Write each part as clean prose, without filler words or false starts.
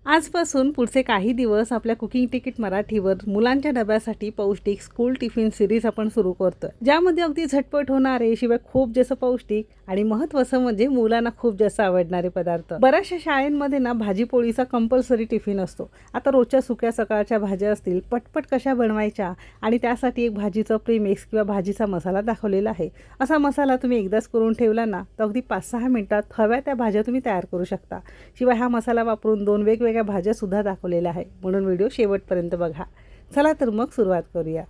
आजपासून पुढचे काही दिवस आपल्या कुकिंग तिकीट मराठीवर मुलांच्या डब्यासाठी पौष्टिक स्कूल टिफिन सिरीज आपण सुरू करतो, ज्यामध्ये अगदी झटपट होणारे शिवाय खूप जास्त पौष्टिक आणि महत्त्वाचं म्हणजे मुलांना खूप जास्त आवडणारे पदार्थ. बऱ्याचशा शाळेंमध्ये ना भाजी पोळीचा कंपल्सरी टिफिन असतो. आता रोजच्या सुक्या सकाळच्या भाज्या असतील, पटपट कशा बनवायच्या आणि त्यासाठी एक भाजीचं प्रीमिक्स किंवा भाजीचा मसाला दाखवलेला आहे. असा मसाला तुम्ही एकदाच करून ठेवला ना तर अगदी 5-6 मिनिटात हव्या त्या भाज्या तुम्ही तयार करू शकता. शिवाय हा मसाला वापरून 2 वेगवेगळ्या भाज्या सुद्धा दाखवलेल्या आहे, म्हणून व्हिडिओ शेवटपर्यंत बघा. चला तर मग सुरुवात करूया.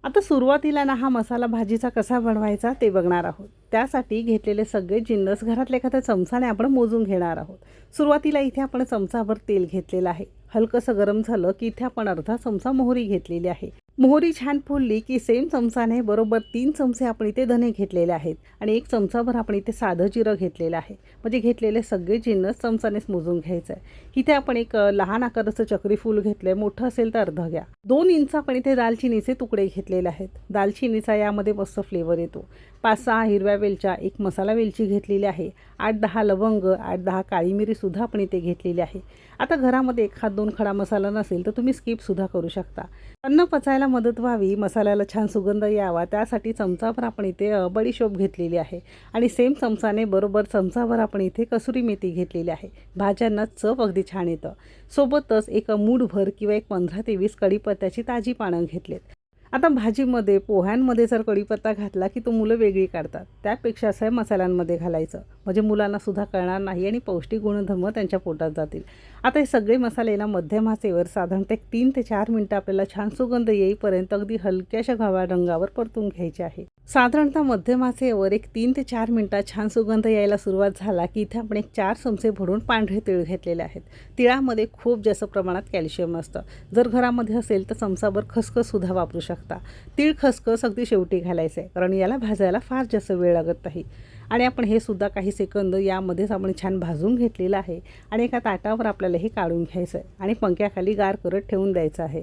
आता सुरुवातीला ना हा मसाला भाजीचा कसा बनवायचा ते बघणार आहोत. त्यासाठी घेतलेले सगळे जिन्नस घरातल्या एखाद्या चमचाने आपण मोजून घेणार आहोत. सुरुवातीला इथे आपण चमचाभर तेल घेतलेलं आहे. हलकंसं गरम झालं की इथे आपण अर्धा चमचा मोहरी घेतलेली आहे. मोहरी छान फुलली की सेम चमचाने बरोबर 3 चमचे आपण इथे धने घेतलेले आहेत आणि 1 चमचाभर आपण इथे साधं जिरं घेतलेलं आहे. म्हणजे घेतलेले सगळे जिन्नस चमचानेच मोजून घ्यायचं आहे. इथे आपण एक लहान आकाराचं चक्री फूल घेतलंय, मोठं असेल तर अर्धा घ्या. 2 इंच आपण इथे दालचिनीचे तुकडे घेतलेले आहेत. दालचिनीचा यामध्ये मस्त फ्लेवर येतो. 5-6 हिरव्या वेलच्या, 1 मसाला वेलची घेतलेली आहे. 8-10 लवंग, 8-10 काळी मिरीसुद्धा आपण इथे घेतलेली आहे. आता घरामध्ये 1-2 खडा मसाला नसेल तर तुम्ही स्किपसुद्धा करू शकता. अन्न पचायला मदत व्हावी, मसाल्याला छान सुगंध यावा त्यासाठी चमचाभर आपण इथे बडीशोप घेतलेली आहे आणि सेम चमचाने बरोबर चमचाभर आपण इथे कसुरी मेथी घेतलेली आहे. भाज्यांना चव अगदी छान येतं. सोबतच एक मूठभर किंवा एक 15 ते 20 कढीपत्त्याची ताजी पानं घेतलेत. आता भाजीमध्ये पोह्यांमध्ये जर कढीपत्ता घातला की तो मुलं वेगळी काढतात. त्यापेक्षा असं मसाल्यांमध्ये घालायचं, म्हणजे मुलांना सुद्धा कळणार नाही आणि पौष्टिक गुणधर्म त्यांच्या पोटात जातील. आता हे सगळे मसाले ना मध्यम आचेवर साधारणतः 3 ते 4 मिनिटं आपल्याला छान सुगंध येईपर्यंत अगदी हलक्याशा गव्हाळ रंगावर परतून घ्यायचे आहे. साधारणतः मध्यम आचेवर एक 3 ते 4 मिनिटात छान सुगंध यायला सुरुवात झाला की इथे आपण एक 4 चमचे भरून पांढरे तीळ घेतलेले आहेत. तिळामध्ये खूप जास्त प्रमाणात कॅल्शियम असतं. जर घरामध्ये असेल तर चमचाभर खसखससुद्धा वापरू शकता. तीळ खसखस अगदी शेवटी घालायचं आहे, कारण याला भाजायला फार जास्त वेळ लागत नाही. आणि आपण हे सुद्धा काही सेकंद यामध्येच आपण छान भाजून घेतलेलं आहे आणि एका ताटावर आपल्याला हे काढून घ्यायचं आहे आणि पंख्याखाली गार करत ठेवून द्यायचं आहे.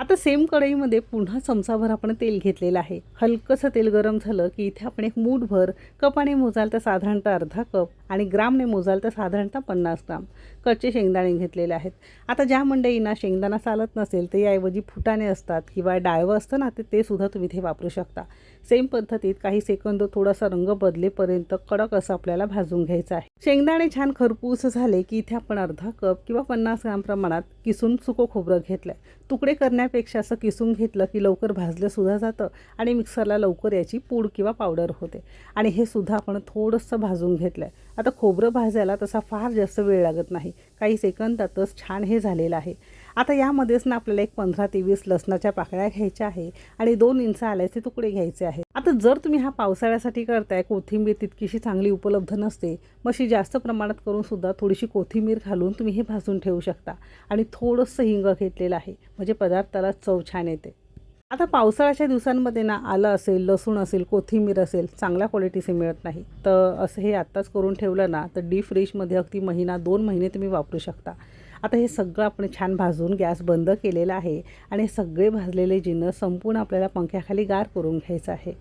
आता सेम कढईमध्ये पुन्हा चमचाभर आपण तेल घेतलेलं आहे. हलकंसं तेल गरम झालं की इथे आपण एक मूठभर, कपाने मोजाल तर साधारणतः अर्धा कप आणि ग्रामने मोजाल तर साधारणतः 50 ग्राम कच्चे शेंगदाणे घेतलेले आहेत. आता ज्या मंडळींना शेंगदाणा चालत नसेल ते याऐवजी फुटाणे असतात किंवा डाळवं असतं ना ते सुद्धा तुम्ही इथे वापरू शकता. सेम पद्धतीत काही सेकंद थोडासा रंग बदलेपर्यंत कडक असं आपल्याला भाजून घ्यायचं आहे. शेंगदाणे छान खरपूस झाले की इथे आपण अर्धा कप किंवा 50 ग्राम प्रमाणात किसून सुकं खोबरं घेतलं आहे. तुकडे करण्यापेक्षा असं किसून घेतलं की लवकर भाजलं सुद्धा जातं आणि मिक्सरला लवकर याची पूड किंवा पावडर होते. आणि हे सुद्धा आपण थोडंसं भाजून घेतलं आहे. आता खोबरं भाजायला तसा फार जास्त वेळ लागत नाही, काही सेकंदातच छान हे झालेलं आहे. आता यामध्येच ना आपल्याला एक 15 ते 20 लसणाच्या पाकळ्या घ्यायच्या आहे आणि 2 इंच आल्याचे तुकडे घ्यायचे आहेत. आता जर तुम्ही हा पावसाळ्यासाठी करताय, कोथिंबीर तितकीशी चांगली उपलब्ध नसते, मशी जास्त प्रमाणात करून सुद्धा थोडीशी कोथिंबीर घालून तुम्ही हे भाजून ठेवू शकता. आणि थोडंसं हिंग घेतलेलं आहे, म्हणजे पदार्थाला चव छान येते. आता पावसाळ्याच्या दिवसांमध्ये ना आलं असेल, लसूण असेल, कोथिंबीर असेल, चांगल्या क्वालिटीचे मिळत नाही. तर असं हे आत्ताच करून ठेवलं ना तर डीप फ्रीजमध्ये अगदी महिना 2 महिने तुम्ही वापरू शकता. आता हे सगळं आपण छान भाजून गॅस बंद केलेला आहे आणि सगळे भाजलेले जिन्नस संपूर्ण आपल्याला पंख्याखाली गार करून घ्यायचं आहे.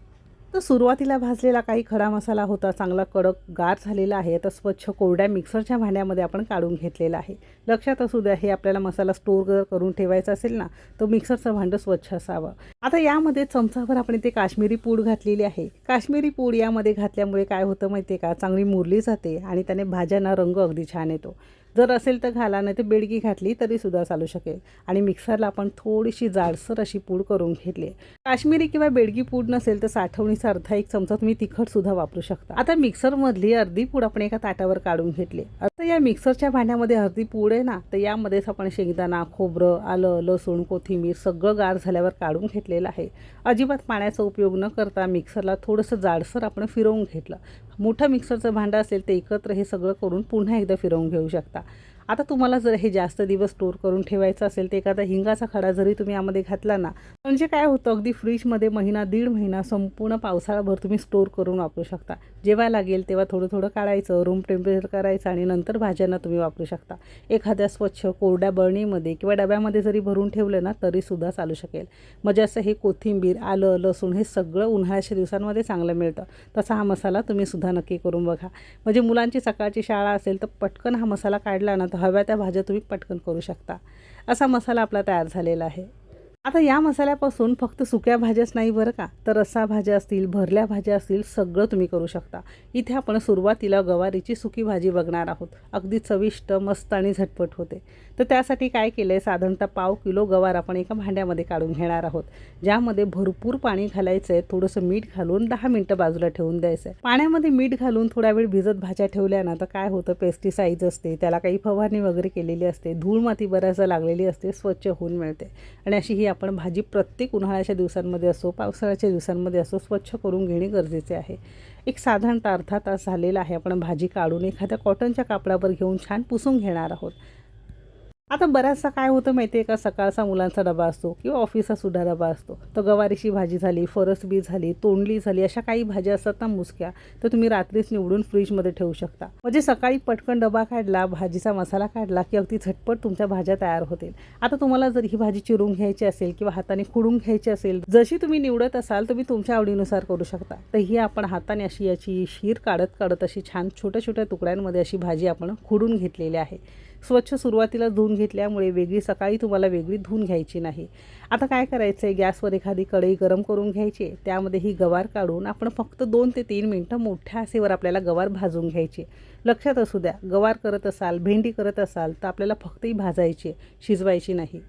तर सुरुवातीला भाजलेला काही खडा मसाला होता, चांगला कडक गार झालेला आहे. तर स्वच्छ कोरड्या मिक्सरच्या भांड्यामध्ये आपण काढून घेतलेला आहे. लक्षात असू द्या, हे आपल्याला मसाला स्टोअर करून ठेवायचा असेल ना तर मिक्सरचं भांडं स्वच्छ असावं. आता यामध्ये चमचाभर आपण इथे काश्मीरी पूड घातलेली आहे. काश्मीरी पूड यामध्ये घातल्यामुळे काय होतं माहिती आहे का, चांगली मुरली जाते आणि त्याने भाज्यांना रंग अगदी छान येतो. जर असेल तर घाला, नाही तर बेडगी घातली तरीसुद्धा चालू शकेल. आणि मिक्सरला आपण थोडीशी जाडसर अशी पूड करून घेतली. काश्मीरी किंवा बेडगी पूड नसेल तर साठवणीचा अर्धा 1 चमचा तुम्ही तिखटसुद्धा वापरू शकता. आता मिक्सरमधली अर्धी पूड आपण एका ताटावर काढून घेतली. आता या मिक्सरच्या भांड्यामध्ये अर्धी पूड आहे ना, तर यामध्येच आपण शेंगदाणा, खोबरं, आलं, लसूण, कोथिंबीर सगळं गार झाल्यावर काढून घेतलेलं आहे. अजिबात पाण्याचा उपयोग न करता मिक्सरला थोडंसं जाडसर आपण फिरवून घेतलं. मोठं मिक्सरचं भांडं असेल तर एकत्र हे सगळं करून पुन्हा एकदा फिरवून घेऊ शकता. आता तुम्हाला जर हे जास्त दिवस स्टोर करून ठेवायचं असेल तर एखादा हिंगाचा खडा जरी तुम्ही यामध्ये घातला ना, म्हणजे काय होतं, अगदी फ्रीजमध्ये महिना दीड महिना संपूर्ण पावसाळाभर तुम्ही स्टोर करून वापरू शकता. जेव्हा लागेल तेव्हा थोडं थोडं काढायचं, रूम टेम्परेचर करायचं आणि नंतर भाज्यांना तुम्ही वापरू शकता. एखाद्या स्वच्छ कोरड्या बरणीमध्ये किंवा डब्यामध्ये जरी भरून ठेवलं ना तरीसुद्धा चालू शकेल. म्हणजे असं हे कोथिंबीर, आलं, लसूण हे सगळं उन्हाळ्याच्या दिवसांमध्ये चांगलं मिळतं. तसा हा मसाला तुम्ही सुद्धा नक्की करून बघा. म्हणजे मुलांची सकाळची शाळा असेल तर पटकन हा मसाला काढला ना तर हव्या त्या भाज्या तुम्ही पटकन करू शकता. असा मसाला आपला तयार झालेला आहे. आता या मसाल्यापासून फक्त सुक्या भाज्याच नाही बरं का, तर रस्सा भाज्या असतील, भरल्या भाज्या असतील, सगळं तुम्ही करू शकता. इथे आपण सुरुवातीला गवारीची सुकी भाजी बघणार आहोत. अगदी चविष्ट, मस्त आणि झटपट होते. तर त्यासाठी काय केलं आहे, साधारणतः पाव किलो गवार आपण एका भांड्यामध्ये काढून घेणार आहोत. ज्यामध्ये भरपूर पाणी घालायचं आहे. थोडंसं मीठ घालून 10 मिनटं बाजूला ठेवून द्यायचं आहे. पाण्यामध्ये मीठ घालून थोडा वेळ भिजत भाज्या ठेवल्या ना तर काय होतं, पेस्टिसाइड्स असते, त्याला काही फवारणी वगैरे केलेली असते, धूळ माती बऱ्याचदा लागलेली असते, स्वच्छ होऊन मिळते. आणि अशी ही आपण भाजी प्रत्येक उन्हाळ्याच्या दिवसांमध्ये असो, पावसाळ्याच्या दिवसांमध्ये असो, स्वच्छ करून घेणे गरजेचे आहे. एक साधारणतः अर्धा तास झालेला आहे. आपण भाजी काढून एखाद्या कॉटनच्या कापडावर घेऊन छान पुसून घेणार आहोत. आता बऱ्याचदा काय होतं माहिती आहे का, सकाळचा मुलांचा डबा असतो किंवा ऑफिसचा सुद्धा डबा असतो. तर गवारीची भाजी झाली, फरसबी झाली, तोंडली झाली, अशा काही भाज्या असतात ना मुसक्या, तर तुम्ही रात्रीच निवडून फ्रीजमध्ये ठेवू शकता. म्हणजे सकाळी पटकन डबा काढला, भाजीचा मसाला काढला की अगदी झटपट तुमच्या भाज्या तयार होतील. आता तुम्हाला जर ही भाजी चिरून घ्यायची असेल किंवा हाताने खुडून घ्यायची असेल, जशी तुम्ही निवडत असाल तुम्ही तुमच्या आवडीनुसार करू शकता. तर ही आपण हाताने अशी याची शीर काढत काढत अशी छान छोट्या छोट्या तुकड्यांमध्ये अशी भाजी आपण खुडून घेतलेली आहे. स्वच्छ सुरुवातीला धुवून घेतल्यामुळे वेगळी सकाळी तुम्हाला वेगळी धुवून घ्यायची नाही. आता काय करायचं आहे, गॅसवर एखादी कढई गरम करून घ्यायची. त्यामध्ये ही गवार काढून आपण फक्त 2 ते 3 मिनटं मोठ्या आचेवर आपल्याला गवार भाजून घ्यायची. लक्षात असू द्या, गवार करत असाल, भेंडी करत असाल तर आपल्याला फक्त ही भाजायची, शिजवायची नाही.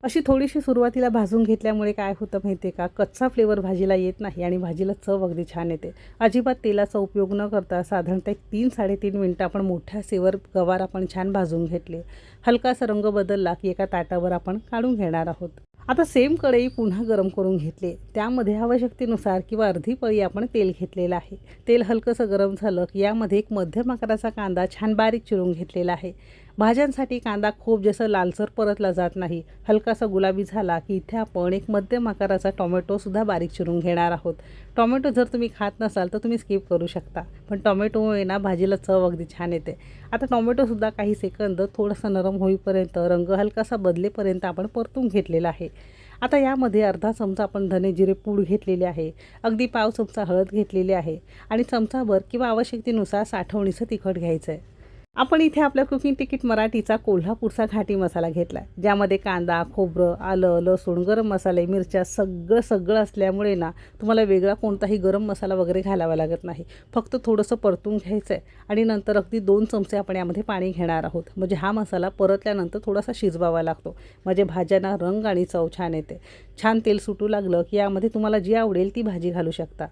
अशी थोडीशी सुरुवातीला भाजून घेतल्यामुळे काय होतं माहिती आहे का, कच्चा फ्लेवर भाजीला येत नाही आणि भाजीला चव अगदी छान येते. अजिबात तेलाचा उपयोग न करता साधारणतः 3-3.5 मिनटं आपण मोठ्या आचेवर गवार आपण छान भाजून घेतले. हलकासा रंग बदलला की एका ताटावर आपण काढून घेणार आहोत. आता सेम कढई पुन्हा गरम करून घेतली. त्यामध्ये आवश्यकतेनुसार किंवा अर्धी पळी आपण तेल घेतलेलं आहे. तेल हलकंसं गरम झालं की यामध्ये एक मध्यम आकाराचा कांदा छान बारीक चिरून घेतलेला आहे. भाज्यांसाठी कांदा खूप जास्त लालसर परतला जात नाही. हलकासा गुलाबी झाला की इथे आपण एक मध्यम आकाराचा टोमॅटोसुद्धा बारीक चिरून घेणार आहोत. टोमॅटो जर तुम्ही खात नसाल तर तुम्ही स्किप करू शकता, पण टोमॅटोमुळे ना भाजीला चव अगदी छान येते. आता टोमॅटोसुद्धा काही सेकंद थोडासा नरम होईपर्यंत, रंग हलकासा बदलेपर्यंत आपण परतून घेतलेला आहे. आता यामध्ये अर्धा चमचा आपण धने जिरे पूड घेतलेली आहे, अगदी पाव चमचा हळद घेतलेली आहे आणि चमचाभर किंवा आवश्यकतेनुसार साठवणीचं तिखट घ्यायचं आहे. आपण इथे आपल्या कुकिंग तिकीट मराठीचा कोल्हापूरचा घाटी मसाला घेतला आहे, ज्यामध्ये कांदा, खोबरं, आलं, लसूण, गरम मसाले, मिरच्या सगळं असल्यामुळे ना तुम्हाला वेगळा कोणताही गरम मसाला वगैरे घालावा लागत नाही. फक्त थोडंसं परतून घ्यायचं आहे आणि नंतर अगदी 2 चमचे आपण यामध्ये पाणी घेणार आहोत. म्हणजे हा मसाला परतल्यानंतर थोडासा शिजवावा लागतो, म्हणजे भाज्यांना रंग आणि चव छान येते. छान तेल सुटू लागलं की यामध्ये तुम्हाला जी आवडेल ती भाजी घालू शकता.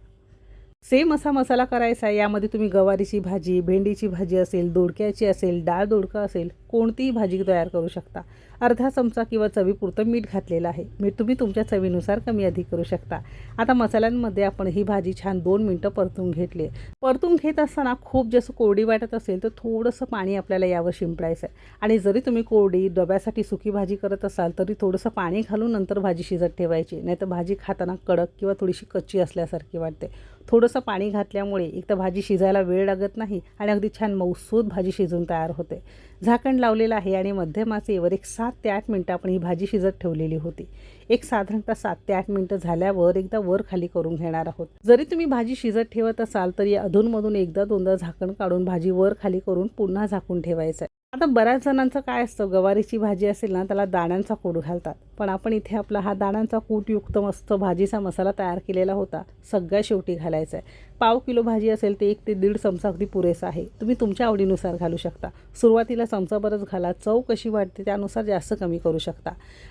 सेम असा मसाला करायचा आहे. यामध्ये तुम्ही गवारीची भाजी, भेंडीची भाजी असेल, दोडक्याची असेल, डाळ दोडका असेल, कोणतीही भाजी तयार करू शकता. अर्धा चमचा किंवा चवीपुरतं मीठ घातलेलं आहे. मीठ तुम्ही तुमच्या चवीनुसार कमी अधिक करू शकता. आता मसाल्यांमध्ये आपण ही भाजी छान 2 मिनटं परतून घेतली. परतून घेत असताना खूप जास्त कोरडी वाटत असेल तर थोडंसं पाणी आपल्याला यावर शिंपडायचं आहे. आणि जरी तुम्ही कोरडी डब्यासाठी सुकी भाजी करत असाल तरी थोडंसं पाणी घालून नंतर भाजी शिजत ठेवायची, नाहीतर भाजी खाताना कडक किंवा थोडीशी कच्ची असल्यासारखी वाटते. थोडंसं पाणी घातल्यामुळे एक तर भाजी शिजायला वेळ लागत नाही आणि अगदी छान मऊसूत भाजी शिजून तयार होते. झाकण लावलेलं आहे आणि मध्यम आचेवर एक 7 ते 8 मिनटं आपण ही भाजी शिजत ठेवलेली होती. एक साधारणतः 7 ते 8 मिनटं झाल्यावर एकदा वर खाली करून घेणार आहोत. जरी तुम्ही भाजी शिजत ठेवत असाल तरी अधूनमधून एकदा दोनदा झाकण काढून भाजी वर खाली करून पुन्हा झाकून ठेवायचं आहे. आता बऱ्याच जणांचं काय असतं, गवारीची भाजी असेल ना त्याला दाण्यांचा कूट घालतात, पण आपण इथे आपला हा दाण्यांचा कूटयुक्त मस्त भाजीचा मसाला तयार केलेला होता, सगळ्या शेवटी घालायचा आहे. पाव किलो भाजी असेल ते 1 ते 1.5 चमचा अगदी पुरेसा आहे. तुम्ही तुमच्या आवडीनुसार घालू शकता. सुरुवातीला चमचाभरच घाला, चव कशी वाटते त्यानुसार जास्त कमी करू शकता.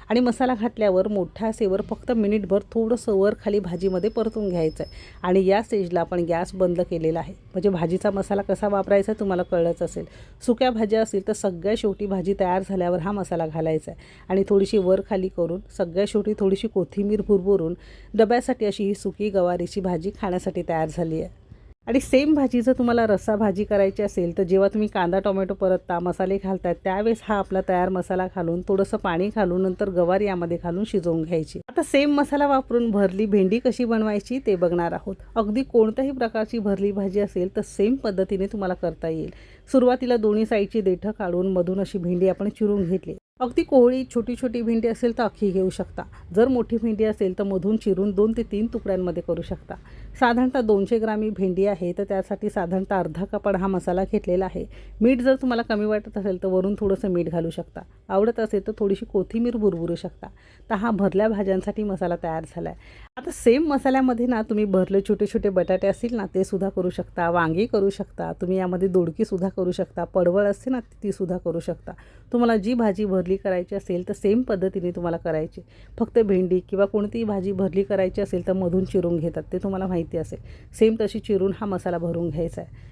आणि मसाला घातल्यावर मोठ्या आचेवर फक्त मिनिटभर थोडंसं वर खाली भाजीमध्ये परतून घ्यायचं आहे. आणि या स्टेजला आपण गॅस बंद केलेला आहे, म्हणजे भाजीचा मसाला कसा वापरायचा तुम्हाला कळलंच असेल. सुक्या भाज्या असतील तर सगळ्या शेवटी भाजी तयार झाल्यावर हा मसाला घालायचा आहे आणि थोडीशी वर खाली करून सगळ्या शेवटी थोडीशी कोथिंबीर भुरभुरून डब्यासाठी अशी ही सुकी गवारीची भाजी खाण्यासाठी तयार झाली आहे. आणि सेम भाजी जर तुम्हाला रस्सा भाजी करायची असेल तर जेव्हा तुम्ही कांदा टोमॅटो परतता मसाले घालताय त्यावेळेस हा आपला तयार मसाला घालून थोडंसं पाणी घालून नंतर गवार यामध्ये घालून शिजवून घ्यायची। आता सेम मसाला वापरून भरली भेंडी कशी बनवायची ते बघणार आहोत। अगदी कोणत्याही प्रकारची भरली भाजी असेल तर सेम पद्धतीने तुम्हाला करता येईल। सुरुवातीला दोन्ही साईडची देठं काढून मधून अशी भेंडी आपण चिरून घेतली। अगदी कोवळी छोटी छोटी भेंडी असेल तर अख्खी घेऊ शकता, जर मोठी भेंडी असेल तर मधून चिरून 2 ते 3 तुकड्यांमध्ये करू शकता। साधारणतः 200 ग्राम ही भेंडी आहे तर त्यासाठी साधारणतः अर्धा कप हा मसाला घेतलेला आहे। मीठ जर तुम्हाला कमी वाटत असेल तर वरून थोडंसं मीठ घालू शकता, आवडत असेल तर थोडीशी कोथिंबीर भुरभुरू शकता। तर हा भरल्या भाज्यांसाठी मसाला तयार झाला आहे। आता सेम मसाल्यामध्ये ना तुम्ही भरले छोटे छोटे बटाटे असतील ना ते सुद्धा करू शकता, वांगी करू शकता, तुम्ही यामध्ये दोडकी सुद्धा करू शकता, पडवळ असते ना ती सुद्धा करू शकता। तुम्हाला जी भाजी भरली करायची असेल तर सेम पद्धतीने तुम्हाला करायची। फक्त भेंडी किंवा कोणतीही भाजी भरली करायची असेल तर मधून चिरून घेतात, ते तुम्हाला माहिती असेल। सेम तशी चिरून हा मसाला भरून घ्यायचा आहे।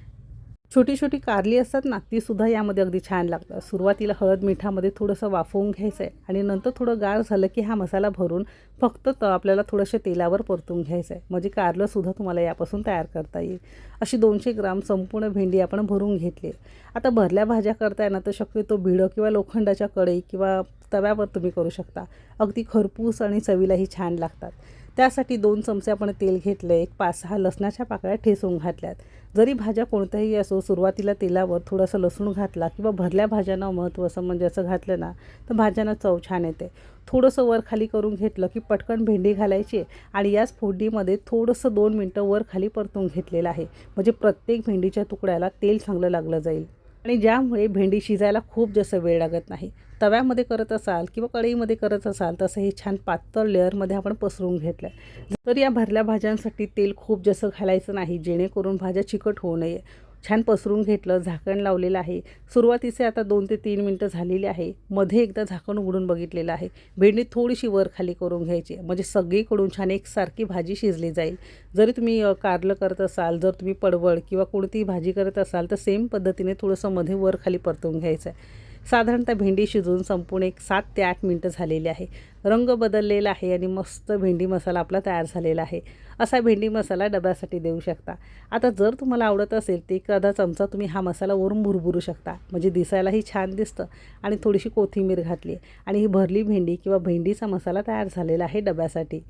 छोटी छोटी कारली असतात ना ती सुद्धा यामध्ये अगदी छान लागतात। सुरुवातीला हळद मिठामध्ये थोडंसं वाफवून घ्यायचं आहे आणि नंतर थोडं गार झालं की हा मसाला भरून फक्त आपल्याला थोडंसं तेलावर परतून घ्यायचं आहे, म्हणजे कारलं सुद्धा तुम्हाला यापासून तयार करता येईल। अशी 200 ग्राम संपूर्ण भेंडी आपण भरून घेतली। आता भरल्या भाज्या करताय ना तर शक्यतो भिडं किंवा लोखंडाच्या कढई किंवा तव्यावर तुम्ही करू शकता, अगदी खरपूस आणि चवीलाही छान लागतात। त्यासाठी 2 चमचे आपण तेल घेतलं, एक 5-6 लसणाच्या पाकळ्या ठेचून घातल्यात। जरी भाज्या कोणत्याही असो सुरुवातीला तेलावर थोडंसं लसूण घातला किंवा भरल्या भाज्यांना महत्त्वाचं म्हणजे असं घातलं ना तर भाज्यांना चव छान येते। थोडंसं वर खाली करून घेतलं की पटकन भेंडी घालायची आणि याच फोडणीमध्ये थोडंसं 2 मिनटं वर खाली परतून घेतलेलं आहे, म्हणजे प्रत्येक भेंडीच्या तुकड्याला तेल चांगलं लागलं जाईल आणि ज्यामुळे भेंडी शिजायला खूप जास्त वेळ लागत नाही। तव्यामध्ये करत असाल किंवा कढईमध्ये करत असाल तसं हे छान पातळ लेअरमध्ये आपण पसरून घेतलं आहे। तर या भरल्या भाज्यांसाठी तेल खूप जास्त घालायचं नाही, जेणेकरून भाज्या चिकट होऊ नये। छान पसरून घेतलं, झाकण लावलेलं आहे। सुरुवातीचे आता 2 ते 3 मिनटं झालेली आहे। मध्ये एकदा झाकण उघडून बघितलेलं आहे। भेंडी थोडीशी वर खाली करून घ्यायची, म्हणजे सगळीकडून छान एकसारखी भाजी शिजली जाईल। जरी तुम्ही कारलं करत असाल, जर तुम्ही पडवळ किंवा कोणतीही भाजी करत असाल तर सेम पद्धतीने थोडंसं मध्ये वर खाली परतून घ्यायचं आहे। साधारणतः भेंडी शिजून संपूर्ण एक 7 ते 8 मिनटं झालेली आहे। रंग बदललेला आहे आणि मस्त भेंडी मसाला आपला तयार झालेला आहे। असा भेंडी मसाला डब्यासाठी देऊ शकता। आता जर तुम्हाला आवडत असेल तर एखादा चमचा तुम्ही हा मसाला वरून भुरभुरू शकता, म्हणजे दिसायलाही छान दिसतं आणि थोडीशी कोथिंबीर घातली आणि ही भरली भेंडी किंवा भेंडीचा मसाला तयार झालेला आहे डब्यासाठी।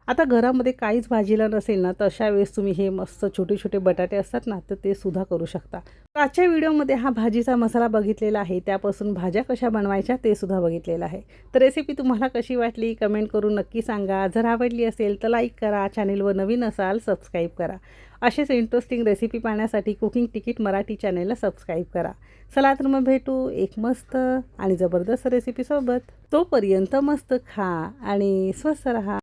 आता घरामध्ये काहीच भाजीला नसेल ना तर अशा वेळेस तुम्ही हे मस्त छोटे छोटे बटाटे असतात ना तर ते सुद्धा करू शकता। तर आजच्या व्हिडिओमध्ये हा भाजीचा मसाला बघितलेला आहे, त्यापासून भाज्या कशा बनवायच्या ते सुद्धा बघितलेलं आहे। तर रेसिपी तुम्हाला कशी वाटली कमेंट करून नक्की सांगा। जर आवडली असेल तर लाईक करा, चॅनेलवर नवीन असाल सबस्क्राईब करा। असेच इंटरेस्टिंग रेसिपी पाहण्यासाठी कुकिंग तिकीट मराठी चॅनेलला सबस्क्राईब करा। चला तर मग भेटू एक मस्त आणि जबरदस्त रेसिपीसोबत। तोपर्यंत मस्त खा आणि स्वस्थ रहा।